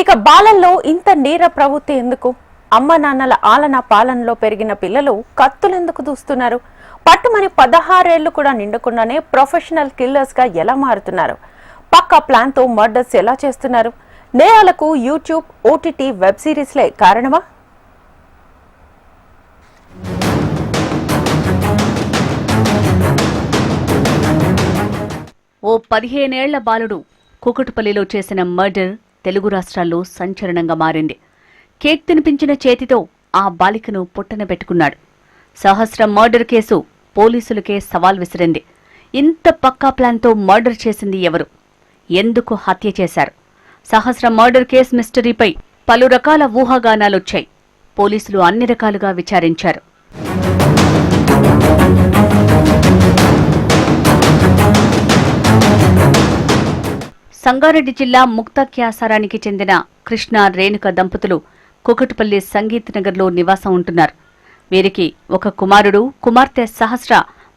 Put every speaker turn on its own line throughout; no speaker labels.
ఇక బాలల్లో ఇంత నేర ప్రవృత్తి ఎందుకు? అమ్మ నాన్నల ఆలన పాలనలో పెరిగిన పిల్లలు కత్తులెందుకు దూస్తున్నారు? పట్టుమని 16 ఏళ్లు కూడా నిండకుండానే ప్రొఫెషనల్ కిల్లర్స్ గా ఎలా మారుతున్నారు? పక్కా ప్లాన్ తో మర్డర్స్ ఎలా చేస్తున్నారు? నేరాలకు యూట్యూబ్, ఓటీటీ వెబ్ సిరీస్లే కారణమా?
ఓ 15 ఏళ్ల బాలుడు కూకట్పల్లిలో చేసిన మర్డర్ తెలుగు రాష్ట్రాల్లో సంచలనంగా మారింది. కేక్ తినిపించిన చేతితో ఆ బాలికను పుట్టన పెట్టుకున్నాడు. సహస్ర మర్డర్ కేసు పోలీసులకే సవాల్ విసిరింది. ఇంత పక్కా ప్లాన్తో మర్డర్ చేసింది ఎవరు? ఎందుకు హత్య చేశారు? సహస్ర మర్డర్ కేసు మిస్టరీపై పలు రకాల ఊహాగానాలొచ్చాయి. పోలీసులు అన్ని రకాలుగా విచారించారు. సంగారెడ్డి జిల్లా ముక్తాఖ్యాసారానికి చెందిన కృష్ణ, రేణుక దంపతులు కూకట్పల్లి సంగీత్ నగర్లో నివాసం ఉంటున్నారు. వీరికి ఒక కుమారుడు, కుమార్తె సహస్ర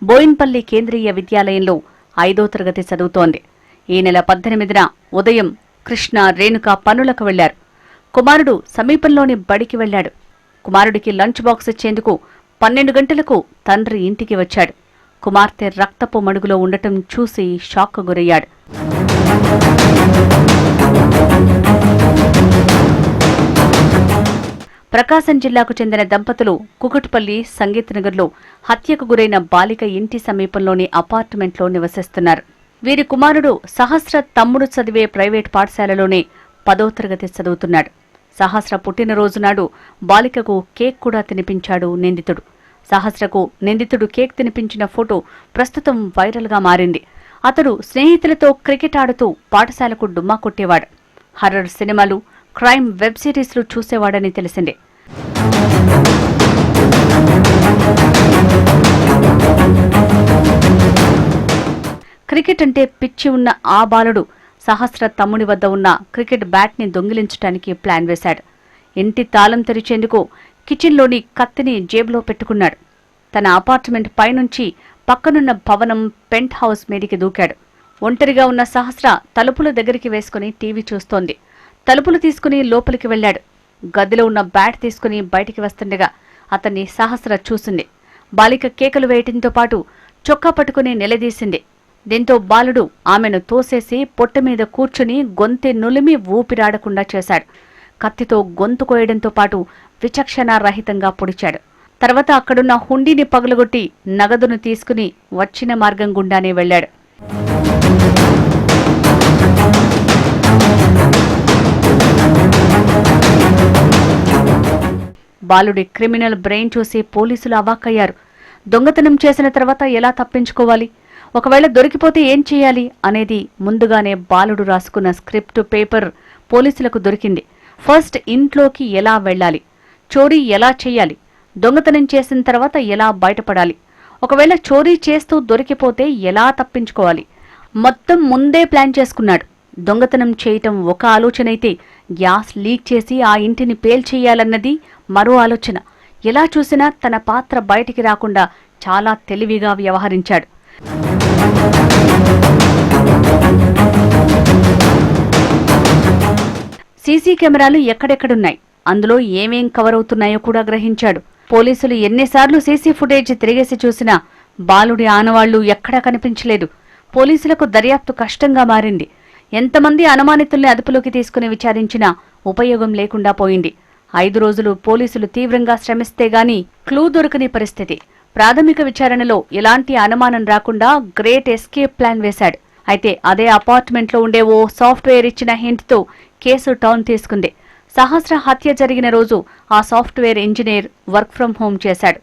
బోయిన్పల్లి కేంద్రీయ విద్యాలయంలో 5వ తరగతి చదువుతోంది. ఈ నెల 18న ఉదయం కృష్ణ, రేణుక పనులకు వెళ్లారు. కుమారుడు సమీపంలోని బడికి వెళ్లాడు. కుమారుడికి లంచ్ బాక్స్ ఇచ్చేందుకు 12 గంటలకు తండ్రి ఇంటికి వచ్చాడు. కుమార్తె రక్తపు మడుగులో ఉండటం చూసి షాక్కు గురయ్యాడు. ప్రకాశం జిల్లాకు చెందిన దంపతులు కూకట్పల్లి సంగీత్ నగర్లో హత్యకు గురైన బాలిక ఇంటి సమీపంలోని అపార్ట్మెంట్లో నివసిస్తున్నారు. వీరి కుమారుడు సహస్ర తమ్ముడు చదివే ప్రైవేట్ పాఠశాలలోనే 10వ తరగతి చదువుతున్నాడు. సహస్ర పుట్టినరోజు నాడు బాలికకు కేక్ కూడా తినిపించాడు నిందితుడు. సహస్రకు నిందితుడు కేక్ తినిపించిన ఫోటో ప్రస్తుతం వైరల్గా మారింది. అతడు స్నేహితులతో క్రికెట్ ఆడుతూ పాఠశాలకు డుమ్మా కొట్టేవాడు. హర్రర్ సినిమాలు, క్రైమ్ వెబ్ సిరీస్లు చూసేవాడని తెలిసిందే. క్రికెట్ అంటే పిచ్చి ఉన్న ఆ బాలుడు సహస్ర తమ్ముని వద్ద ఉన్న క్రికెట్ బ్యాట్ని దొంగిలించడానికి ప్లాన్ వేశాడు. ఇంటి తాళం తెరిచేందుకు కిచెన్లోని కత్తిని జేబులో పెట్టుకున్నాడు. తన అపార్ట్మెంట్ పైనుంచి పక్కనున్న భవనం పెంట్ హౌస్ మీదికి దూకాడు. ఒంటరిగా ఉన్న సహస్ర తలుపుల దగ్గరికి వేసుకుని టీవీ చూస్తోంది. తలుపులు తీసుకుని లోపలికి వెళ్లాడు. గదిలో ఉన్న బ్యాట్ తీసుకుని బయటికి వస్తుండగా అతన్ని సహస్ర చూసింది. బాలిక కేకలు వేయటంతో పాటు చొక్కా పట్టుకుని నిలదీసింది. దీంతో బాలుడు ఆమెను తోసేసి పొట్ట మీద కూర్చుని గొంతె నులిమి ఊపిరాడకుండా చేశాడు. కత్తితో గొంతు కోయడంతో పాటు విచక్షణారహితంగా పొడిచాడు. తర్వాత అక్కడున్న హుండీని పగులగొట్టి నగదును తీసుకుని వచ్చిన మార్గం గుండానే వెళ్లాడు. బాలుడి క్రిమినల్ బ్రెయిన్ చూసి పోలీసులు అవాక్కయ్యారు. దొంగతనం చేసిన తర్వాత ఎలా తప్పించుకోవాలి, ఒకవేళ దొరికిపోతే ఏం చేయాలి అనేది ముందుగానే బాలుడు రాసుకున్న స్క్రిప్ట్ పేపర్ పోలీసులకు దొరికింది. ఫస్ట్ ఇంట్లోకి ఎలా వెళ్లాలి, చోరీ ఎలా చేయాలి, దొంగతనం చేసిన తర్వాత ఎలా బయటపడాలి, ఒకవేళ చోరీ చేస్తూ దొరికిపోతే ఎలా తప్పించుకోవాలి, మొత్తం ముందే ప్లాన్ చేసుకున్నాడు. దొంగతనం చేయటం ఒక ఆలోచనైతే గ్యాస్ లీక్ చేసి ఆ ఇంటిని పేల్చేయాలన్నది మరో ఆలోచన. ఎలా చూసినా తన పాత్ర బయటికి రాకుండా చాలా తెలివిగా వ్యవహరించాడు. సీసీ కెమెరాలు ఎక్కడెక్కడున్నాయి, అందులో ఏమేం కవర్ అవుతున్నాయో కూడా గ్రహించాడు. పోలీసులు ఎన్నిసార్లు సీసీ ఫుటేజ్ తిరిగేసి చూసినా బాలుడి ఆనవాళ్లు ఎక్కడా కనిపించలేదు. పోలీసులకు దర్యాప్తు కష్టంగా మారింది. ఎంతమంది అనుమానితుల్ని అదుపులోకి తీసుకుని విచారించినా ఉపయోగం లేకుండా పోయింది. 5 రోజులు పోలీసులు తీవ్రంగా శ్రమిస్తే గాని క్లూ దొరకని పరిస్థితి. ప్రాథమిక విచారణలో ఎలాంటి అనుమానం రాకుండా గ్రేట్ ఎస్కేప్ ప్లాన్ వేశాడు. అయితే అదే అపార్ట్మెంట్లో ఉండే ఓ సాఫ్ట్వేర్ ఇచ్చిన హింట్తో కేసు టర్న్ తీసుకుంది. సహస్ర హత్య జరిగిన రోజు ఆ software engineer work from home చేశాడు.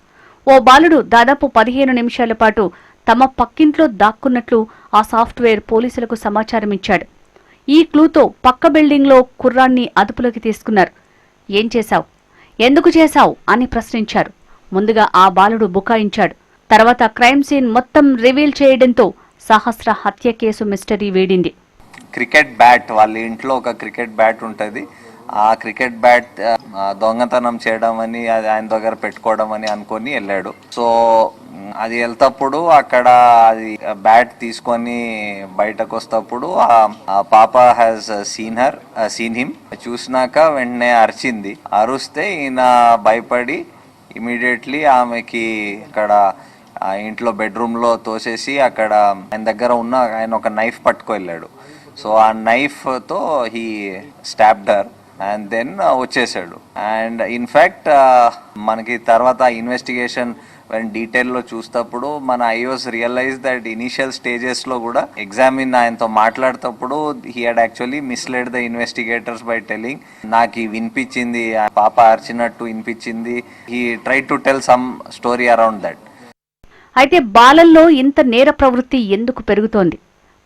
ఓ బాలుడు దాదాపు 15 నిమిషాల పాటు తమ పక్కింట్లో దాక్కున్నట్లు ఆ సాఫ్ట్వేర్ పోలీసులకు సమాచారం ఇచ్చాడు. ఈ క్లూతో పక్క బిల్డింగ్లో కుర్రాన్ని అదుపులోకి తీసుకున్నారు. ఏం చేశావు, ఎందుకు చేశావు అని ప్రశ్నించారు. ముందుగా ఆ బాలుడు బుకాయించాడు. తర్వాత క్రైమ్ సీన్ మొత్తం రివీల్ చేయడంతో సహస్ర హత్య కేసు మిస్టరీ వీడింది.
క్రికెట్ బ్యాట్, వాళ్ళ ఇంట్లో ఒక క్రికెట్ బ్యాట్ ఉంటుంది. ఆ క్రికెట్ బ్యాట్ దొంగతనం చేయడం అని, అది ఆయన దగ్గర పెట్టుకోవడం అని అనుకొని వెళ్ళాడు. సో అది వెళ్తప్పుడు అక్కడ అది బ్యాట్ తీసుకొని బయటకు వస్తప్పుడు ఆ పాప హ్యాస్ సీన్ హిమ్. చూసినాక వెంటనే అరిచింది. అరుస్తే ఈయన భయపడి ఇమీడియట్లీ ఆమెకి అక్కడ ఇంట్లో బెడ్రూమ్ లో తోసేసి అక్కడ ఆయన దగ్గర ఉన్న ఆయన ఒక నైఫ్ పట్టుకు వెళ్ళాడు. సో ఆ నైఫ్ తో he stabbed her and then వచ్చేసాడు. అండ్ ఇన్ఫ్యాక్ట్ మనకి తర్వాత ఇన్వెస్టిగేషన్ డీటెయిల్లో చూస్తప్పుడు మన IOs realise that initial stages లో కూడా ఎగ్జామిన్ ఆయనతో మాట్లాడేటప్పుడు he had actually misled the investigators by telling నాకు వినిపించింది, పాప అరిచినట్టు వినిపించింది. He try to tell some story around that.
అయితే బాలల్లో ఇంత నేర ప్రవృత్తి ఎందుకు పెరుగుతోంది?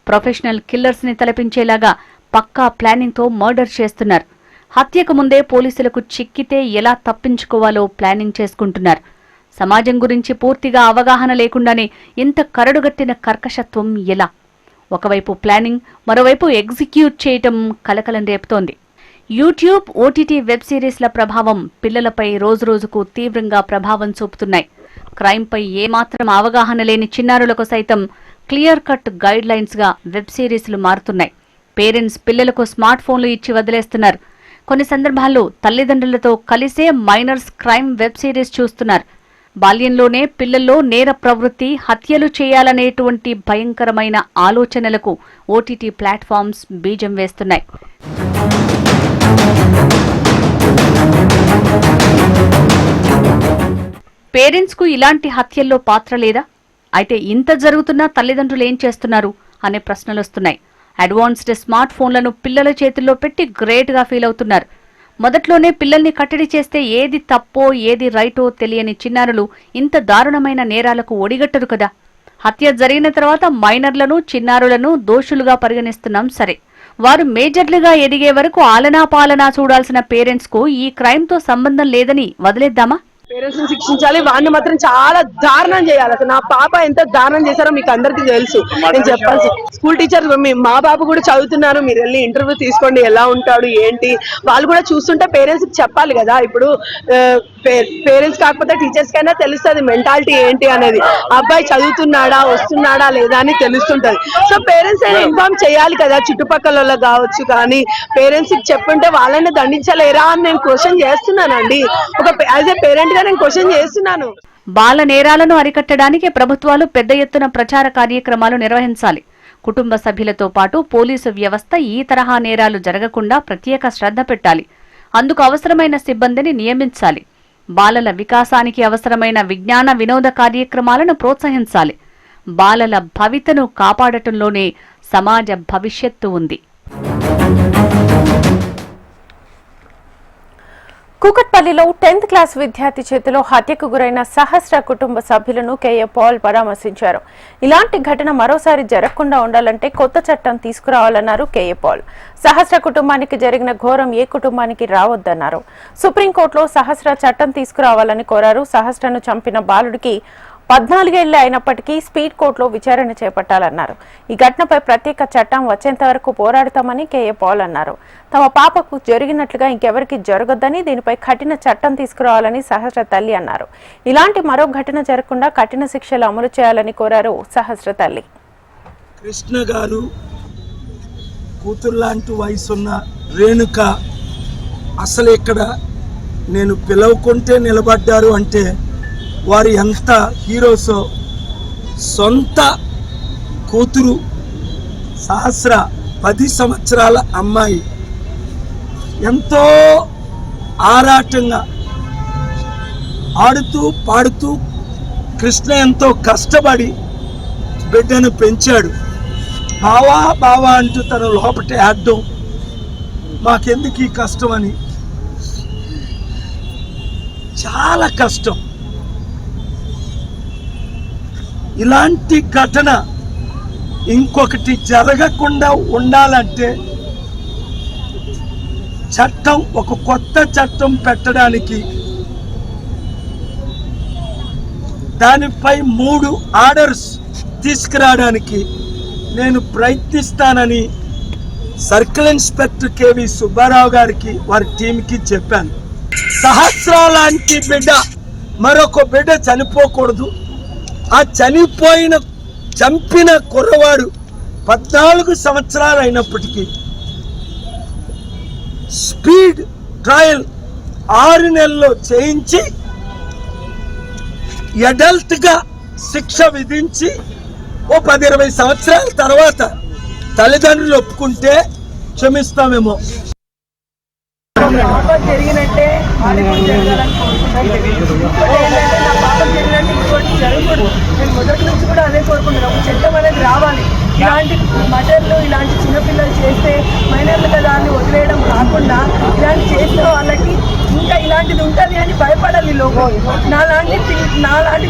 ప్రొఫెషనల్ కిల్లర్స్ ని తలపించేలాగా పక్కా ప్లానింగ్ తో మర్డర్ చేస్తున్నారు. హత్యకు ముందే పోలీసులకు చిక్కితే ఎలా తప్పించుకోవాలో ప్లానింగ్ చేసుకుంటున్నారు. సమాజం గురించి పూర్తిగా అవగాహన లేకుండానే ఇంత కరడుగట్టిన కర్కశత్వం ఎలా? ఒకవైపు ప్లానింగ్, మరోవైపు ఎగ్జిక్యూట్ చేయటం కలకలం రేపుతోంది. యూట్యూబ్, ఓటీటీ వెబ్ సిరీస్ల ప్రభావం పిల్లలపై రోజురోజుకు తీవ్రంగా ప్రభావం చూపుతున్నాయి. క్రైమ్పై ఏమాత్రం అవగాహన లేని చిన్నారులకు సైతం క్లియర్ కట్ గైడ్ లైన్స్ గా వెబ్ సిరీస్లు మారుతున్నాయి. పేరెంట్స్ పిల్లలకు స్మార్ట్ ఫోన్లు ఇచ్చి వదిలేస్తున్నారు. కొన్ని సందర్భాల్లో తల్లిదండ్రులతో కలిసే మైనర్స్ క్రైమ్ వెబ్ సిరీస్ చూస్తున్నారు. బాల్యంలోనే పిల్లల్లో నేర ప్రవృత్తి, హత్యలు చేయాలనేటువంటి భయంకరమైన ఆలోచనలకు ఓటీటీ ప్లాట్ఫామ్స్ బీజం వేస్తున్నాయి. పేరెంట్స్ కు ఇలాంటి హత్యల్లో పాత్ర లేదా? అయితే ఇంత జరుగుతున్నా తల్లిదండ్రులు ఏం చేస్తున్నారు అనే ప్రశ్నలొస్తున్నాయి. అడ్వాన్స్డ్ స్మార్ట్ ఫోన్లను పిల్లల చేతుల్లో పెట్టి గ్రేట్ గా ఫీల్ అవుతున్నారు. మొదట్లోనే పిల్లల్ని కట్టడి చేస్తే ఏది తప్పో ఏది రైటో తెలియని చిన్నారులు ఇంత దారుణమైన నేరాలకు ఒడిగట్టరు కదా. హత్య జరిగిన తర్వాత మైనర్లను, చిన్నారులను దోషులుగా పరిగణిస్తున్నాం. సరే, వారు మేజర్లుగా ఎదిగే వరకు ఆలనా పాలనా చూడాల్సిన పేరెంట్స్ కు ఈ క్రైమ్ తో సంబంధం లేదని వదిలేద్దామా?
పేరెంట్స్ ని శిక్షించాలి, వాడిని మాత్రం చాలా దారుణం చేయాలి. అసలు నా పాప ఎంత దారుణం చేశారో మీకు అందరికీ తెలుసు. నేను చెప్పాల్సి స్కూల్ టీచర్ మా బాబు కూడా చదువుతున్నారు, మీరు వెళ్ళి ఇంటర్వ్యూ తీసుకోండి, ఎలా ఉంటాడు ఏంటి వాళ్ళు కూడా చూస్తుంటే పేరెంట్స్ కి చెప్పాలి కదా. ఇప్పుడు పేరెంట్స్ కాకపోతే టీచర్స్ కైనా తెలుస్తుంది మెంటాలిటీ ఏంటి అనేది. అబ్బాయి చదువుతున్నాడా, వస్తున్నాడా లేదా అని తెలుస్తుంటది. సో పేరెంట్స్ అయినా ఇన్ఫార్మ్ చేయాలి కదా, చుట్టుపక్కల వాళ్ళకి కావచ్చు. కానీ పేరెంట్స్ కి చెప్పుంటే వాళ్ళని దండించలేరా అని నేను క్వశ్చన్ చేస్తున్నానండి. ఒక యాజ్ ఏ పేరెంట్ గా నేను క్వశ్చన్ చేస్తున్నాను.
బాల నేరాలను అరికట్టడానికి ప్రభుత్వాలు పెద్ద ఎత్తున ప్రచార కార్యక్రమాలు నిర్వహించాలి. కుటుంబ సభ్యులతో పాటు పోలీసు వ్యవస్థ ఈ తరహా నేరాలు జరగకుండా ప్రత్యేక శ్రద్ధ పెట్టాలి. అందుకు అవసరమైన సిబ్బందిని నియమించాలి. బాలల వికాసానికి అవసరమైన విజ్ఞాన వినోద కార్యక్రమాలను ప్రోత్సహించాలి. బాలల భవితను కాపాడటంలోనే సమాజ భవిష్యత్తు ఉంది.
కూకట్పల్లిలో 10th క్లాస్ విద్యార్థి చేతిలో హత్యకు గురైన సహస్ర కుటుంబ సభ్యులను కేఏ పాల్ పరామర్శించారు. ఇలాంటి ఘటన మరోసారి జరగకుండా ఉండాలంటే కొత్త చట్టం తీసుకురావాలన్నారు కేఏ పాల్. సహస్ర కుటుంబానికి జరిగిన ఘోరం ఏ కుటుంబానికి రావద్దన్నారు. సుప్రీంకోర్టులో సహస్ర చట్టం తీసుకురావాలని కోరారు. సహస్రను చంపిన బాలుడికి 14 ఏళ్లే అయినప్పటికీ స్పీడ్ కోర్టులో విచారణ చేపట్టాలన్నారు. ఈ ఘటనపై ప్రత్యేక చట్టం వచ్చేంత వరకు పోరాడతామని కేఏ పాల్ అన్నారు. తమ పాపకు జరిగినట్లుగా ఇంకెవరికి జరగొద్దని, దీనిపై కఠిన చట్టం తీసుకురావాలని సహస్ర తల్లి అన్నారు. ఇలాంటి మరో ఘటన జరగకుండా కఠిన శిక్షలు అమలు చేయాలని కోరారు సహస్ర తల్లి.
కృష్ణ గారు కూతురు లాంటి వయసున్న రేణుక అసలు ఇక్కడ నేను పిలవకుంటే నిలబడ్డారు అంటే వారు ఎంత హీరోసో. సొంత కూతురు సహస్ర 10 సంవత్సరాల అమ్మాయి ఎంతో ఆరాటంగా ఆడుతూ పాడుతూ కృష్ణ ఎంతో కష్టపడి బిడ్డను పెంచాడు. బావా బావా అంటూ తన లోపట ఆడడం, మాకెందుకు ఈ కష్టం అని. చాలా కష్టం. ఇలాంటి ఘటన ఇంకొకటి జరగకుండా ఉండాలంటే చట్టం, ఒక కొత్త చట్టం పెట్టడానికి, దానిపై 3 ఆర్డర్స్ తీసుకురావడానికి నేను ప్రయత్నిస్తానని సర్కిల్ ఇన్స్పెక్టర్ కేవి సుబ్బారావు గారికి వారి టీంకి చెప్పాను. సహస్ర లాంటి బిడ్డ, మరొక బిడ్డ చనిపోకూడదు. ఆ చంపిన కుర్రవాడు 14 సంవత్సరాలు అయినప్పటికీ స్పీడ్ ట్రయల్ 6 నెలల్లో చేయించి అడల్ట్ గా శిక్ష విధించి ఓ 10-20 సంవత్సరాల తర్వాత తల్లిదండ్రులు ఒప్పుకుంటే క్షమిస్తామేమో.
జరిగినట్టే నా పాప జరిగినట్టు ఇంకోటి జరగకూడదు. నేను మొదటి నుంచి కూడా అదే కోరుకుంటున్నాను. ఒక చట్టం అనేది రావాలి. ఇలాంటి మటర్లు ఇలాంటి చిన్నపిల్లలు చేస్తే మైనర్లు కదా అని వదిలేయడం కాకుండా ఇలాంటి చేసిన వాళ్ళకి ఇంకా ఇలాంటిది ఉంటుంది అని భయపడాలి లోకం. నాలాంటి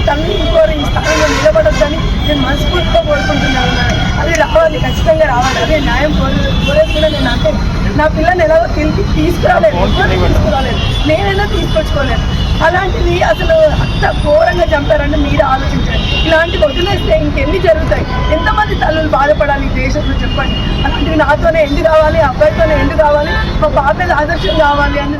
తల్లి ఇంకోరు ఈ స్థానంలో నిలబడొద్దని నేను మనస్ఫూర్తిగా కోరుకుంటున్నాను. అది రావాలి, ఖచ్చితంగా రావాలి. అదే న్యాయం కోరేది కూడా నేను అంటే నా పిల్లని ఎలాగో తీసుకురాలేదు, నేనైనా తీసుకొచ్చుకోలేదు. అలాంటిది అసలు అంత ఘోరంగా చంపారంటే మీరు ఆలోచించండి. ఇలాంటివి వదిలేస్తే ఇంకెన్ని జరుగుతాయి? ఎంతమంది తల్లులు బాధపడాలి ఈ దేశంలో చెప్పండి. అలాంటివి నాతోనే ఎందు కావాలి, అబ్బాయితోనే ఎందు కావాలి, మా పాప ఆదర్శం కావాలి అని